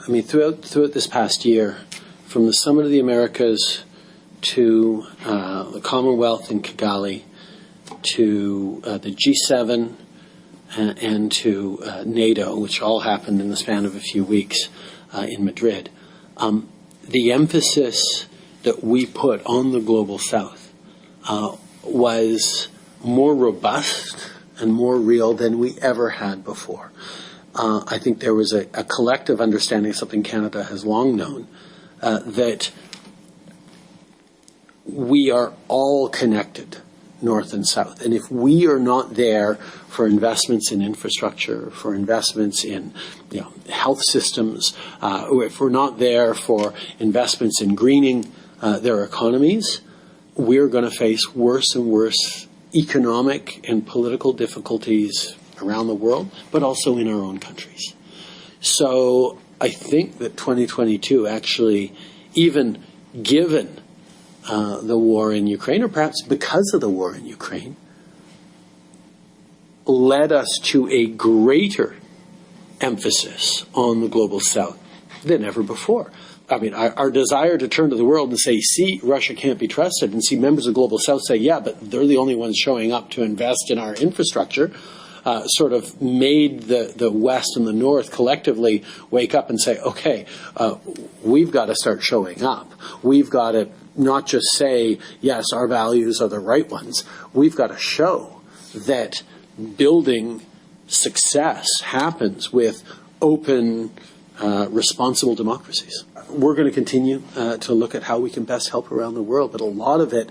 I mean, throughout this past year, from the Summit of the Americas to the Commonwealth in Kigali, to the G7 and to NATO, which all happened in the span of a few weeks in Madrid, the emphasis that we put on the Global South was more robust and more real than we ever had before. I think there was a collective understanding, something Canada has long known, that we are all connected, North and South. And if we are not there for investments in infrastructure, for investments in health systems, or if we're not there for investments in greening their economies, we're going to face worse and worse economic and political difficulties around the world, but also in our own countries. So I think that 2022 actually, even given the war in Ukraine, or perhaps because of the war in Ukraine, led us to a greater emphasis on the Global South than ever before. I mean, our desire to turn to the world and say, see, Russia can't be trusted, and see members of the Global South say, yeah, but they're the only ones showing up to invest in our infrastructure, sort of made the West and the North collectively wake up and say, okay, we've got to start showing up. We've got to not just say, yes, our values are the right ones. We've got to show that building success happens with open, responsible democracies. We're going to continue to look at how we can best help around the world, but a lot of it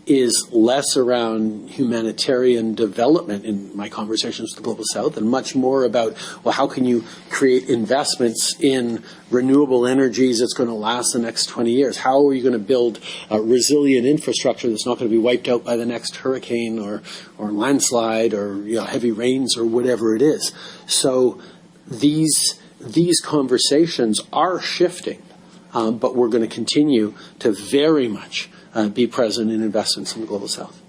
is less around humanitarian development in my conversations with the Global South, and much more about, well, how can you create investments in renewable energies that's going to last the next 20 years? How are you going to build a resilient infrastructure that's not going to be wiped out by the next hurricane or landslide or heavy rains or whatever it is? So these conversations are shifting, but we're going to continue to very much be present in investments in the Global South.